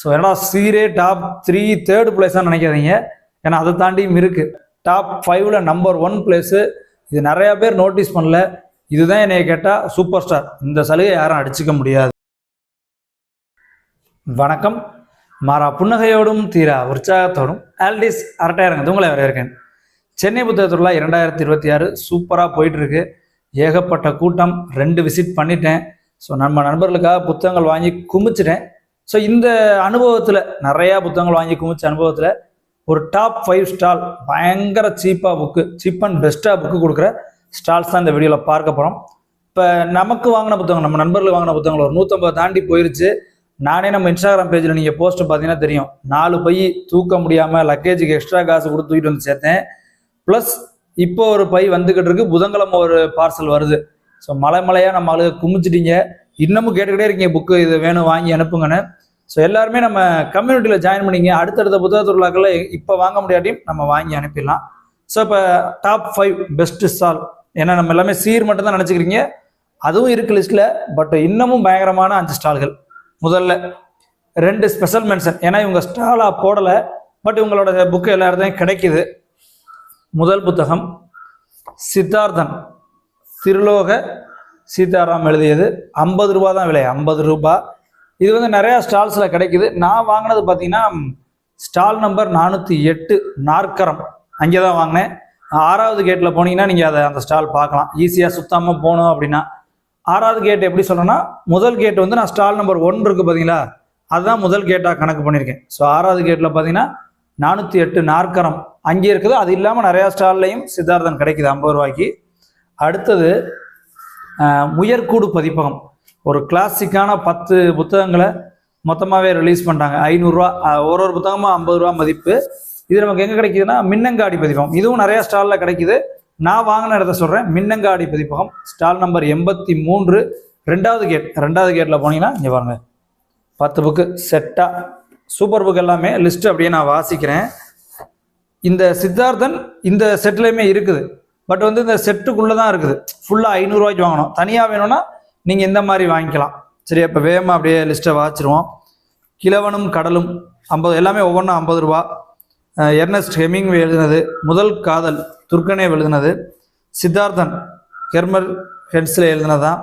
So ஏன்னா சீரே top 3 3rd பிளேஸாக நினைக்காதீங்க. ஏன்னா அதை தாண்டியும் இருக்கு. டாப் 5ல் நம்பர் 1 பிளேஸு. இது நிறையா பேர் நோட்டீஸ் பண்ணல. இதுதான் என்னைய கேட்டால் சூப்பர் ஸ்டார். இந்த சலுகை யாரும் அடிச்சுக்க முடியாது. வணக்கம். மாறா புன்னகையோடும் தீரா உற்சாகத்தோடும் ஆல்டிஸ் அரட்டையரங்கத்து உங்களை வரவேற்கேன். சென்னை புத்தக திருவிழா 2026 சூப்பராக போயிட்டுருக்கு. ஏகப்பட்ட கூட்டம். 2 விசிட் பண்ணிட்டேன். ஸோ நம்ம நண்பர்களுக்காக புத்தகங்கள் வாங்கி குமிச்சிட்டேன். ஸோ இந்த அனுபவத்தில் நிறையா புத்தகங்கள் வாங்கி குமிச்ச அனுபவத்தில் ஒரு டாப் 5 ஸ்டால் பயங்கர சீப்பாக புக்கு, சீப் அண்ட் பெஸ்ட்டாக புக்கு கொடுக்குற ஸ்டால்ஸ் தான் இந்த வீடியோவில் பார்க்க போகிறோம். இப்போ நமக்கு வாங்கின புத்தகம், நம்ம நண்பர்களுக்கு வாங்கின புத்தகங்கள் ஒரு 150 தாண்டி போயிருச்சு. நானே நம்ம இன்ஸ்டாகிராம் பேஜில் நீங்கள் போஸ்ட்டு பார்த்தீங்கன்னா தெரியும். 4 பை தூக்க முடியாமல் லக்கேஜுக்கு எக்ஸ்ட்ரா காசு கொடுத்து தூக்கிட்டு வந்து சேர்த்தேன். ப்ளஸ் இப்போ ஒரு பை வந்துக்கிட்டு இருக்கு. புதன்கிழமை ஒரு பார்சல் வருது. ஸோ மலையாக நம்ம ஆளுக குமிச்சிட்டீங்க. இன்னமும் கேட்டுக்கிட்டே இருக்கீங்க புக்கு இது வேணும் வாங்கி அனுப்புங்கன்னு. ஸோ எல்லாருமே நம்ம கம்யூனிட்டியில் ஜாயின் பண்ணிங்க. அடுத்தடுத்த புத்தக திருவிழாக்களில் இப்போ வாங்க முடியாட்டியும் நம்ம வாங்கி அனுப்பிடலாம். ஸோ இப்போ டாப் 5 பெஸ்ட் ஸ்டால், ஏன்னா நம்ம எல்லாமே சீர் மட்டும் தான் நினச்சிக்கிறீங்க. அதுவும் இருக்குது லிஸ்ட்டில். பட் இன்னமும் பயங்கரமான 5 ஸ்டால்கள். முதல்ல 2 ஸ்பெஷல் மென்ஷன், ஏன்னா இவங்க ஸ்டாலாக போடலை, பட் இவங்களோட புக்கு எல்லா இடத்தையும் கிடைக்குது. முதல் புத்தகம் சித்தார்த்தன், திருலோக சீதாராம் எழுதியது. 50 ரூபா தான் விலை, 50 ரூபா. இது வந்து நிறையா ஸ்டால்ஸில் கிடைக்குது. நான் வாங்கினது பார்த்தீங்கன்னா ஸ்டால் நம்பர் 408 நாற்கரம், அங்கே தான் வாங்கினேன். 6வது கேட்டில் போனீங்கன்னா நீங்கள் அந்த ஸ்டால் பார்க்கலாம். ஈஸியாக சுத்தாமல் போகணும் அப்படின்னா 6வது கேட் எப்படி சொல்கிறேன்னா, முதல் கேட் வந்து நான் ஸ்டால் நம்பர் 1 இருக்குது பார்த்தீங்களா, அதுதான் முதல் கேட்டாக கணக்கு பண்ணியிருக்கேன். ஸோ 6வது கேட்டில் பார்த்தீங்கன்னா 408 நாற்கரம் அங்கே இருக்குது. அது இல்லாமல் நிறையா ஸ்டால்லையும் சித்தார்த்தன் கிடைக்குது 50 ரூபாய்க்கு. அடுத்தது முயற்கூடு பதிப்பகம், ஒரு கிளாசிக்கான 10 புத்தகங்களை மொத்தமாகவே ரிலீஸ் பண்ணிட்டாங்க. 500 ரூபா, ஒரு புத்தகமாக 50 ரூபா மதிப்பு. இது நமக்கு எங்கே கிடைக்குதுன்னா மின்னங்காடி பதிப்பகம். இதுவும் நிறையா ஸ்டாலில் கிடைக்குது. நான் வாங்கின இடத்த சொல்கிறேன். மின்னங்காடி பதிப்பகம், ஸ்டால் நம்பர் 83, 2வது கேட். 2வது கேட்டில் போனீங்கன்னா இங்கே பாருங்க, 10 புக்கு செட்டாக, சூப்பர் புக் எல்லாமே. லிஸ்ட்டு அப்படியே நான் வாசிக்கிறேன். இந்த சித்தார்த்தன் இந்த செட்லேயுமே இருக்குது. பட் வந்து இந்த செட்டுக்குள்ளே தான் இருக்குது. ஃபுல்லாக 500 ரூபாய்க்கு வாங்கணும். தனியாக வேணும்னா நீங்கள் இந்த மாதிரி வாங்கிக்கலாம். சரி, இப்போ வேகமாக அப்படியே லிஸ்ட்டை வாச்சிருவோம். கிழவனும் கடலும் 50, எல்லாமே ஒவ்வொன்றும் 50 ரூபா. எர்னஸ்ட் ஹெமிங்வே எழுதினது. முதல் காதல் துர்கனேவ் எழுதினது. சித்தார்த்தன் ஹெர்மர் ஹென்ஸ்லே எழுதினதான்.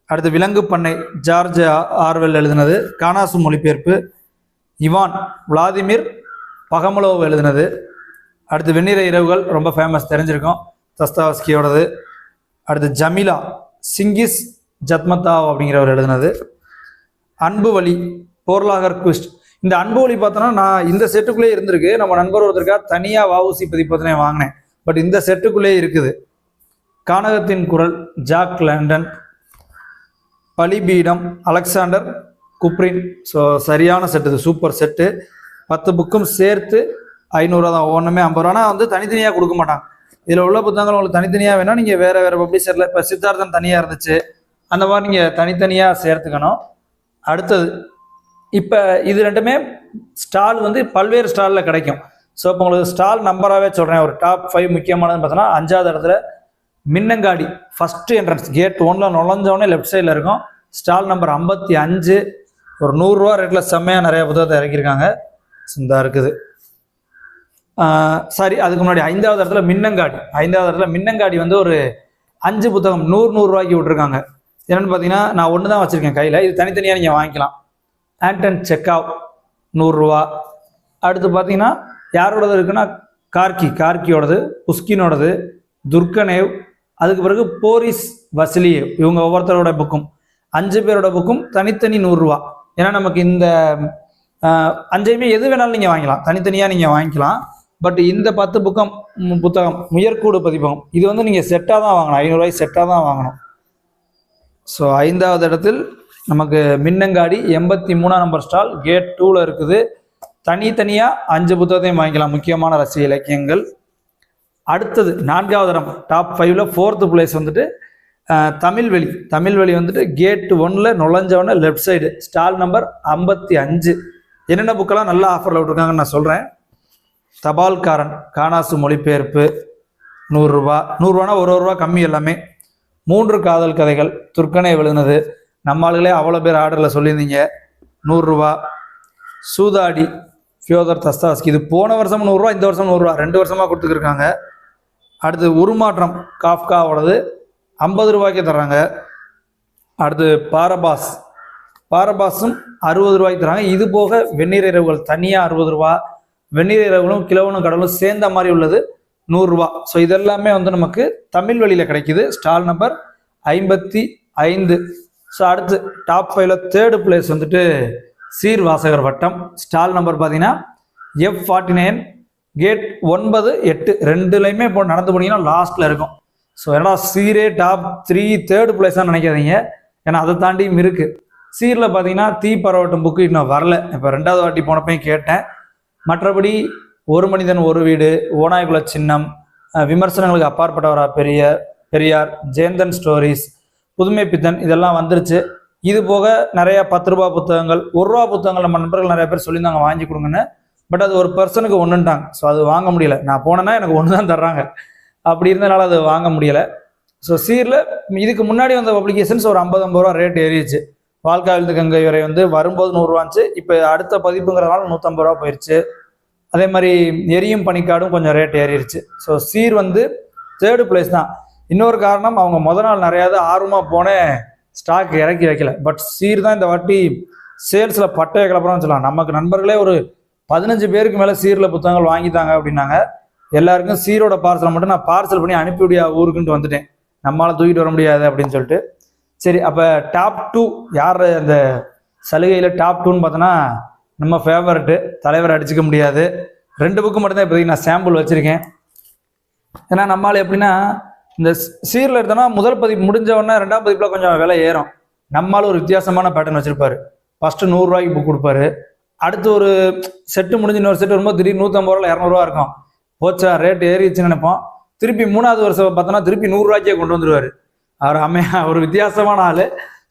அடுத்து விலங்கு பண்ணை ஜார்ஜ் ஆர்வெல் எழுதினது, கானாசு மொழிபெயர்ப்பு. இவான் விளாதிமிர் பகமலோவ் எழுதினது. அடுத்து வெண்ணிற இரவுகள், ரொம்ப ஃபேமஸ், தெரிஞ்சிருக்கும், தஸ்தாவஸ்கியோடது. அடுத்து ஜமீலா சிங்கிஸ் ஜத்மத்தாவ் அப்படிங்கிறவர் எழுதினது. அன்பு வழி போர்லாகர் குவிஸ்ட். இந்த அன்பு வழி பார்த்தோன்னா நான் இந்த செட்டுக்குள்ளேயே இருந்திருக்கு. நம்ம நண்பர் ஒருத்தருக்காக தனியாக வஉசி பதிப்பத்தினே வாங்கினேன். பட் இந்த செட்டுக்குள்ளேயே இருக்குது. கானகத்தின் குரல் ஜாக் லண்டன். பலிபீடம் அலெக்சாண்டர் குப்ரின். ஸோ சரியான செட்டு, இது சூப்பர் செட்டு. 10 புக்கும் சேர்த்து 500 ரூபா தான். ஒவ்வொன்றுமே 50 ரூபா. ஆனால் வந்து தனித்தனியாக கொடுக்க மாட்டாங்க. இதில் உள்ள புத்தகங்கள் உங்களுக்கு தனித்தனியாக வேணால் நீங்கள் வேறு வேறு பப்ளிஷரில், இப்போ சித்தார்த்தன் தனியாக இருந்துச்சு, அந்த மாதிரி நீங்கள் தனித்தனியாக சேர்த்துக்கணும். அடுத்தது இப்போ இது 2மே ஸ்டால் வந்து பல்வேறு ஸ்டாலில் கிடைக்கும். ஸோ இப்போ உங்களுக்கு ஸ்டால் நம்பராகவே சொல்கிறேன். ஒரு டாப் 5 முக்கியமானதுன்னு பார்த்தோன்னா 5வது இடத்துல மின்னங்காடி, ஃபஸ்ட்டு என்ட்ரன்ஸ் கேட் 1ல் நுழைஞ்சவொடனே லெஃப்ட் சைடில் இருக்கும். ஸ்டால் நம்பர் 55, ஒரு 100 ரூபா ரேட்டில் செம்மையாக நிறைய புத்தகத்தை இறக்கியிருக்காங்க. இந்த இருக்குது. சாரி, அதுக்கு முன்னாடி 5வது இடத்துல மின்னங்காடி. 5வது இடத்துல மின்னங்காடி வந்து ஒரு 5 புத்தகம் 100 ரூபாய்க்கு விட்டுருக்காங்க. என்னென்னு பார்த்தீங்கன்னா நான் ஒன்று தான் வச்சுருக்கேன் கையில். இது தனித்தனியாக நீங்கள் வாங்கிக்கலாம். ஆண்டன் செக்காவ் 100 ரூபா. அடுத்து பார்த்தீங்கன்னா யாரோடது இருக்குன்னா கார்கியோடது, புஸ்கினோடது, துர்கனேவ். அதுக்கு பிறகு போரிஸ் வசிலியேவ். இவங்க ஒவ்வொருத்தரோட புக்கும் 5 பேரோட புக்கும் தனித்தனி 100 ரூபா. ஏன்னா நமக்கு இந்த 5ஐயுமே எது வேணாலும் நீங்கள் வாங்கிக்கலாம், தனித்தனியாக நீங்கள் வாங்கிக்கலாம். பட் இந்த 10 புத்தகம் முயற்கூடு பதிப்பகம், இது வந்து நீங்கள் செட்டாக தான் வாங்கணும். 500 ரூபாய் செட்டாக தான் வாங்கணும். ஸோ 5வது இடத்தில் நமக்கு மின்னங்காடி 83ஆம் நம்பர் ஸ்டால் கேட் 2ல் இருக்குது. தனித்தனியாக 5 புத்தகத்தையும் வாங்கிக்கலாம், முக்கியமான ரசிக இலக்கியங்கள். அடுத்தது 4வது இடம் டாப் 5ல் 4th பிளேஸ் வந்துட்டு தமிழ்வெளி வந்துட்டு கேட் 1ல் நுழைஞ்சவொடனே லெஃப்ட் சைடு ஸ்டால் நம்பர் 55. என்னென்ன புக்கெல்லாம் நல்ல ஆஃபரில் விட்டுருக்காங்கன்னு நான் சொல்கிறேன். தபால்காரன் கானாசு மொழிபெயர்ப்பு 100 ரூபா. 100 ரூபானா 1 ரூபா கம்மி. எல்லாமே 3 காதல் கதைகள் துர்கனேவ் எழுதினது. நம்ம ஆளுகளே அவ்வளோ பேர் ஆர்டரில் சொல்லியிருந்தீங்க. 100 ரூபா. சூதாடி ஃபியோதர் தஸ்தாவஸ்கி. இது போன வருஷம் 100 ரூபா, இந்த வருஷம் 100 ரூபா, 2 வருஷமாக கொடுத்துருக்காங்க. அடுத்து உருமாற்றம் காஃப்காவோடது 50 ரூபாய்க்கு தர்றாங்க. அடுத்து பாரபாஸும் 60 ரூபாய்க்கு தராங்க. இது போக வெந்நீர் இரவுகள் தனியாக 60 ரூபா, வெந்நீர் இரவுகளும் கிலோவனும் கடலும் சேர்ந்த மாதிரி உள்ளது 100 ரூபா. ஸோ இதெல்லாமே வந்து நமக்கு தமிழ் வழியில் கிடைக்குது. Stall number 55. ஸோ அடுத்து டாப் 5ல 3rd பிளேஸ் வந்துட்டு சீர் வாசகர் வட்டம். ஸ்டால் நம்பர் பார்த்தீங்கன்னா F49, கேட் 9, 8 ரெண்டுலையுமே இப்போ நடந்து போனீங்கன்னா லாஸ்ட்டில் இருக்கும். ஸோ ஏன்னா சீரே டாப் 3 3rd பிளேஸாக நினைக்காதீங்க, ஏன்னா அதை தாண்டியும் இருக்குது. சீரில் பார்த்தீங்கன்னா தீ பரவட்டும் புக்கு இன்னும் வரல. இப்போ 2வது வாட்டி போனப்பையும் கேட்டேன். மற்றபடி ஒரு மனிதன் ஒரு வீடு, ஓநாய்குல சின்னம், விமர்சனங்களுக்கு அப்பாற்பட்டவரா பெரியார், ஜெயந்தன் ஸ்டோரிஸ், புதுமை பித்தன் இதெல்லாம் வந்துருச்சு. இது போக நிறைய 10 ரூபா புத்தகங்கள், 1 ரூபா புத்தகங்கள் நம்ம நண்பர்கள் நிறைய பேர் சொல்லியிருந்தாங்க வாங்கி கொடுங்கன்னு. பட் அது ஒரு பர்சனுக்கு 1ன்ட்டாங்க. ஸோ அது வாங்க முடியல. நான் போனேன்னா எனக்கு 1 தான் தர்றாங்க. அப்படி இருந்தனால அது வாங்க முடியலை. ஸோ சீரில் இதுக்கு முன்னாடி வந்த பப்ளிகேஷன்ஸ் ஒரு 50 ரூபா ரேட் ஏறிடுச்சு. வாழ்க்காவிலிருந்து கங்கை வரை வந்து வரும்போது 100 ரூபாச்சு. இப்போ அடுத்த பதிப்புங்கிறதுனால 150 ரூபா போயிடுச்சு. அதே மாதிரி எரியும் பனிக்காடும் கொஞ்சம் ரேட் ஏறிடுச்சு. ஸோ சீர் வந்து 3rd பிளேஸ் தான். இன்னொரு காரணம், அவங்க நாள் நிறையாவது ஆர்வமாக போனேன் ஸ்டாக் இறக்கி வைக்கல. பட் சீர் தான் இந்த வாட்டி சேல்ஸில் பட்டைய கிளப்புறோம்னு சொல்லலாம். நமக்கு நண்பர்களே ஒரு 15 பேருக்கு மேலே சீரில் புத்தகங்கள் வாங்கித்தாங்க அப்படின்னாங்க. எல்லாருக்கும் சீரோட பார்சலை மட்டும் நான் பார்சல் பண்ணி அனுப்பிவிடியா ஊருக்குன்ட்டு வந்துட்டேன். நம்மளால் தூக்கிட்டு வர முடியாது அப்படின்னு சொல்லிட்டு. சரி, அப்போ டாப் 2 யார் அந்த சலுகையில் டாப் 2ன்னு பார்த்தோன்னா நம்ம ஃபேவரட்டு தலைவர் அடிச்சுக்க முடியாது. 2 புக்கு மட்டும்தான் இப்போதைக்கு நான் சாம்பிள் வச்சுருக்கேன். ஏன்னா நம்மளால் எப்படின்னா இந்த சீரில் எடுத்தோன்னா முதல் பதிப்பு முடிஞ்ச உடனே 2ஆம் பதிப்பில் கொஞ்சம் விலை ஏறும். நம்மளால் ஒரு வித்தியாசமான பேட்டர்ன் வச்சுருப்பாரு. ஃபஸ்ட்டு 100 ரூபாய்க்கு புக் கொடுப்பாரு. அடுத்து ஒரு செட்டு முடிஞ்சு இன்னொரு செட்டு வரும்போது திடீர்னு 150 ரூபா 200 ரூபா இருக்கும். போச்சா ரேட் ஏறிச்சுன்னு நினைப்போம். திருப்பி 3வது வருஷம் பார்த்தோன்னா திருப்பி 100 ரூபாய்க்கே கொண்டு வந்துடுவார். அவர் ஒரு வித்தியாசமான ஆள்.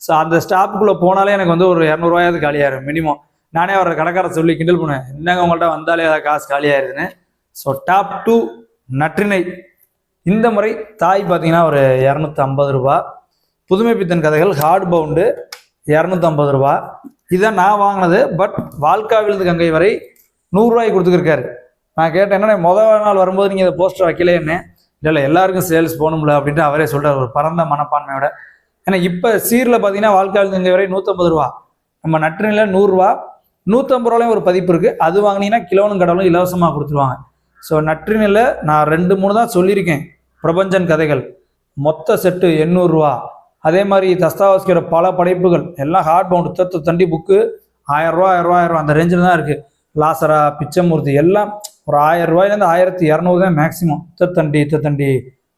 ஸோ அந்த ஸ்டாப்புக்குள்ளே போனாலே எனக்கு வந்து ஒரு 200 ரூபாயாவது காலியாயிரும் மினிமம். நானே அவரை கடைக்கார சொல்லி கிண்டல் பண்ணுவேன், என்னங்க உங்கள்கிட்ட வந்தாலே அதை காசு காலியாயிருதுன்னு. So top 2 Natrinai. இந்த முறை தாய் பார்த்தீங்கன்னா ஒரு 250 ரூபா. புதுமை பித்தன் கதைகள் ஹார்ட் பவுண்டு 250 ரூபா. இதான் நான் வாங்கினது. பட் வாழ்க்காவிலிருந்து கங்கை வரை 100 ரூபாய்க்கு கொடுத்துருக்காரு. நான் கேட்டேன், என்ன முதல் நாள் வரும்போது நீங்கள் இந்த போஸ்டர் வைக்கலேன்னு. இல்லை எல்லாருக்கும் சேல்ஸ் போகணும்ல அப்படின்ட்டு அவரே சொல்கிறார், ஒரு பரந்த மனப்பான்மையோட. ஏன்னா இப்போ சீரில் பார்த்தீங்கன்னா வாழ்க்காவிலிருந்து கங்கை வரை 150 ரூபா, நம்ம நற்றினையில் 100 ரூபா. 150 ரூபாலையும் ஒரு பதிப்பு இருக்குது. அது வாங்கினீங்கன்னா கிலோனும் கடலும் இலவசமாக கொடுத்துருவாங்க. ஸோ நற்றினையில் நான் 2-3 தான் சொல்லியிருக்கேன். பிரபஞ்சன் கதைகள் மொத்த செட்டு 800 ரூபா. அதே மாதிரி தஸ்தாவஸ்கியோட பல படைப்புகள் எல்லாம் ஹார்ட் பவுண்டு தண்டி புக்கு 1000 ரூபா அந்த ரேஞ்சில் தான் இருக்குது. லாசரா, பிச்சமூர்த்தி எல்லாம் ஒரு 1000 ரூபாயிலேருந்து 1200 தான் மேக்ஸிமம். தண்டி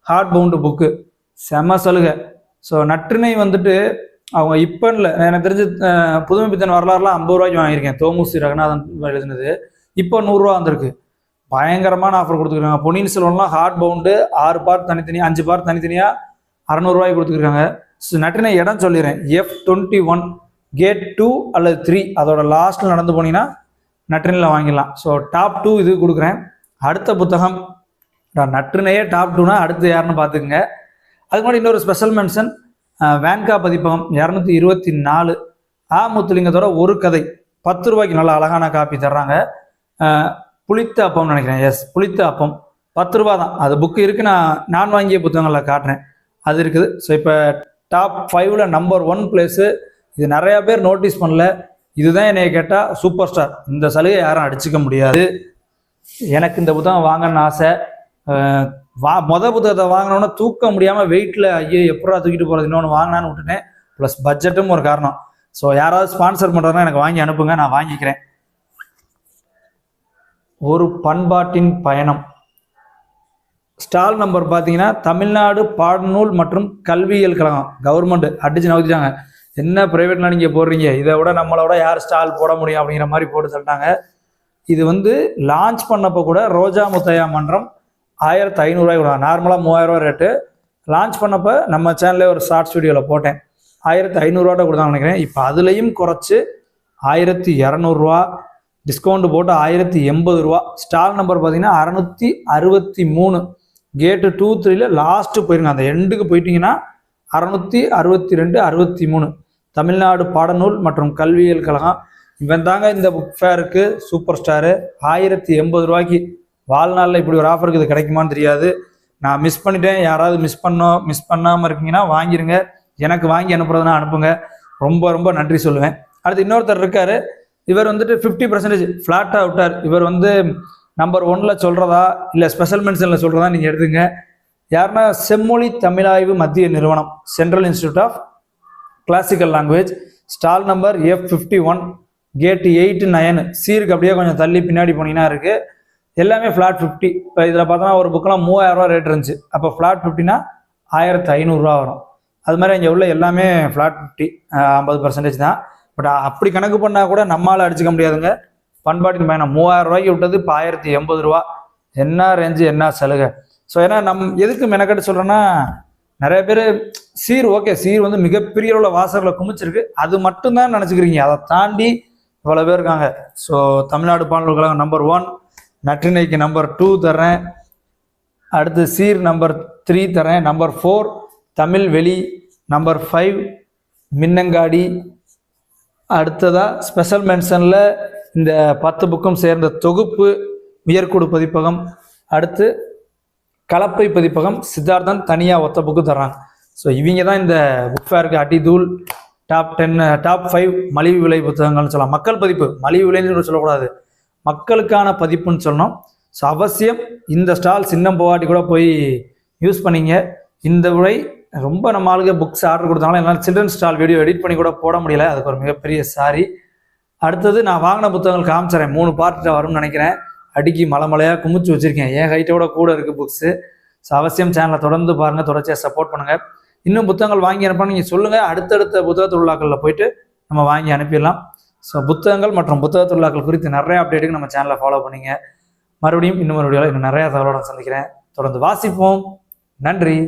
ஹார்ட் பவுண்டு புக்கு செம சலுகை. ஸோ நற்றினை வந்துட்டு அவங்க இப்போ இல்லை, எனக்கு தெரிஞ்சு புதுமை பித்தன் வரலாறுலாம் 50 ரூபாய்க்கு வாங்கியிருக்கேன். தோமுசி ரகுநாதன் எழுதுனது. இப்போ 100 ரூபா வந்திருக்கு. பயங்கரமான ஆஃபர் கொடுத்துருக்காங்க. பொன்னியின் செல்வன்லாம் ஹார்ட் பவுண்டு 6 பார்ட் தனித்தனியாக 5 பார்ட் தனித்தனியாக 600 ரூபாய்க்கு கொடுத்துருக்காங்க. ஸோ நற்றினை இடம் சொல்லிடுறேன், F21 கேட் 2 அல்லது 3 அதோட லாஸ்ட்டில் நடந்து போனீங்கன்னா நற்றினையில் வாங்கிடலாம். ஸோ டாப் 2 இது கொடுக்குறேன். அடுத்த புத்தகம் நற்றினையே டாப் 2னா அடுத்து யாருன்னு பார்த்துக்குங்க. அதுக்கு முன்னாடி இன்னொரு ஸ்பெஷல் மென்ஷன், வேன்கா பதிப்பகம் 224 முத்துலிங்கத்தோட ஒரு கதை 10 ரூபாய்க்கு நல்ல அழகான காப்பி தர்றாங்க. புளித்த அப்பம்னு நினைக்கிறேன். எஸ், புளித்த அப்பம் 10 ரூபா தான். அது புக்கு இருக்குது. நான் வாங்கிய புத்தகங்களில் காட்டுறேன், அது இருக்குது. ஸோ இப்போ டாப் 5ல் நம்பர் 1 பிளேஸு. இது நிறையா பேர் நோட்டீஸ் பண்ணல. இதுதான் என்னைய கேட்டால் சூப்பர் ஸ்டார். இந்த சலுகை யாரும் அடிச்சுக்க முடியாது. எனக்கு இந்த புத்தகம் வாங்கணும்னு ஆசை. புத்தகத்தை வாங்கினோன்னா தூக்க முடியாமல் வெயிட்டில் ஐயோ எப்படா தூக்கிட்டு போகிறது இன்னொன்று வாங்கினான்னு விட்டுட்டேன். ப்ளஸ் பட்ஜெட்டும் ஒரு காரணம். ஸோ யாராவது ஸ்பான்சர் பண்ணுறதுனா எனக்கு வாங்கி அனுப்புங்க, நான் வாங்கிக்கிறேன். ஒரு பண்பாட்டின் பயணம். ஸ்டால் நம்பர் பார்த்தீங்கன்னா தமிழ்நாடு பாடநூல் மற்றும் கல்வியியல் கழகம். கவர்மெண்ட் அடிச்சு நவுத்திட்டாங்க. என்ன ப்ரைவேட்லாம் நீங்கள் போடுறீங்க, இதை விட நம்மளோட யார் ஸ்டால் போட முடியும் அப்படிங்கிற மாதிரி போட்டு சொல்லிட்டாங்க. இது வந்து லான்ச் பண்ணப்போ கூட ரோஜா முத்தையா மன்றம் 1500 ரூபாய் கொடுங்க. நார்மலாக 3000 ரூபா ரேட்டு. லான்ச் பண்ணப்போ நம்ம சேனல்லே ஒரு ஷார்ட் வீடியோவில் போட்டேன், 1500 ரூபாட்ட கொடுத்தாங்க நினைக்கிறேன். இப்போ அதுலேயும் குறைச்சி 1200 ரூபா டிஸ்கவுண்ட் போட்டு 1080 ரூபா. ஸ்டால் நம்பர் பார்த்தீங்கன்னா 663 கேட்டு 2, 3ல் லாஸ்ட்டு போயிருங்க. அந்த எண்டுக்கு போயிட்டீங்கன்னா 662, 63 தமிழ்நாடு பாடநூல் மற்றும் கல்வியியல் கழகம். இவன் தாங்க இந்த புக் ஃபேருக்கு சூப்பர் ஸ்டாரு. 1080 ரூபாய்க்கு வாழ்நாளில் இப்படி ஒரு ஆஃபருக்கு இது கிடைக்குமான்னு தெரியாது. நான் மிஸ் பண்ணிட்டேன். யாராவது மிஸ் பண்ணாமல் இருக்கீங்கன்னா வாங்கிருங்க. எனக்கு வாங்கி அனுப்புறதுனா அனுப்புங்க. ரொம்ப ரொம்ப நன்றி சொல்லுவேன். அடுத்து இன்னொருத்தர் இருக்காரு. இவர் வந்துட்டு 50% ஃப்ளாட்டாக விட்டார். இவர் வந்து நம்பர் 1ல் சொல்கிறதா இல்லை ஸ்பெஷல் மென்ஷனில் சொல்கிறதா நீங்கள் எடுத்துங்க. யாருன்னா செம்மொழி தமிழாய்வு மத்திய நிறுவனம், central institute of classical language, stall number F51, gate 8, 9. சீருக்கு அப்படியே கொஞ்சம் தள்ளி பின்னாடி போனீங்கன்னா இருக்குது. எல்லாமே ஃப்ளாட் 50. இப்போ இதில் பார்த்தோன்னா ஒரு புக்கெலாம் 3000 ரூபா ரேட் இருந்துச்சு. அப்போ ஃப்ளாட் 50னா 1500 ரூபா வரும். அது மாதிரி இங்கே உள்ள எல்லாமே ஃப்ளாட் 50, 50% தான். பட் அப்படி கணக்கு பண்ணால் கூட நம்மளால் அடிச்சுக்க முடியாதுங்க. பண்பாட்டின் பயணம் 3000 ரூபாய்க்கு விட்டது இப்போ 1080 ரூபா. என்ன ரேஞ்சு, என்ன சலுகை. ஸோ ஏன்னா எதுக்கு மெனக்கட்டு சொல்கிறேன்னா, நிறைய பேர் சீர் ஓகே, சீர் வந்து மிகப்பெரிய உள்ள வாசகர்களை குமிச்சிருக்கு, அது மட்டும்தான் நினச்சிக்கிறீங்க. அதை தாண்டி இவ்வளோ பேர் இருக்காங்க. ஸோ தமிழ்நாடு பாடல்கள் கழகம் நம்பர் 1, நற்றினைக்கு நம்பர் 2 தர்றேன். அடுத்து சீர் நம்பர் 3 தரேன். நம்பர் 4 தமிழ் வெளி. நம்பர் 5 மின்னங்காடி. அடுத்ததாக ஸ்பெஷல் மென்ஷனில் இந்த 10 புக்கும் சேர்ந்த தொகுப்பு உயர்குடு பதிப்பகம். அடுத்து கலப்பை பதிப்பகம் சித்தார்த்தன் தனியாக ஒத்த புக்கு தர்றாங்க. ஸோ இவங்க தான் இந்த புக் ஃபேருக்கு அடிதூள். டாப் 5 மலிவு விலை புத்தகங்கள்னு சொல்லலாம். மக்கள் பதிப்பு, மலிவு விலைன்னு சொல்லக்கூடாது, மக்களுக்கான பதிப்புன்னு சொல்லணும். ஸோ அவசியம் இந்த ஸ்டால் சின்னம் போகாட்டி கூட போய் யூஸ் பண்ணிங்க. இந்த விலை ரொம்ப நம்ம ஆளுங்க புக்ஸ் ஆர்டர் கொடுத்தாலும் என்னால் சில்ட்ரன் ஸ்டால் வீடியோ எடிட் பண்ணி கூட போட முடியல. அதுக்கு ஒரு மிகப்பெரிய சாரி. அடுத்தது நான் வாங்கின புத்தகங்கள் காமிச்சிறேன். 3 பார்ட்டில் வரும்னு நினைக்கிறேன். அடிக்கி மலையாக குமிச்சு வச்சுருக்கேன். என் ஹைட்டோட கூட இருக்குது புக்ஸு. ஸோ அவசியம் சேனலை தொடர்ந்து பாருங்கள், தொடர்ச்சியாக சப்போர்ட் பண்ணுங்கள். இன்னும் புத்தகங்கள் வாங்கி அனுப்பணும் நீங்கள் சொல்லுங்கள். அடுத்தடுத்த புத்தக திருவிழாக்களில் போயிட்டு நம்ம வாங்கி அனுப்பிடலாம். ஸோ புத்தகங்கள் மற்றும் புத்தக திருவிழாக்கள் குறித்து நிறைய அப்டேட்டுக்கு நம்ம சேனலை ஃபாலோ பண்ணிங்க. மறுபடியும் இன்னும் ஒரு வீடியோவில் இன்னும் நிறையா தகவலோட சந்திக்கிறேன். தொடர்ந்து வாசிப்போம். நன்றி.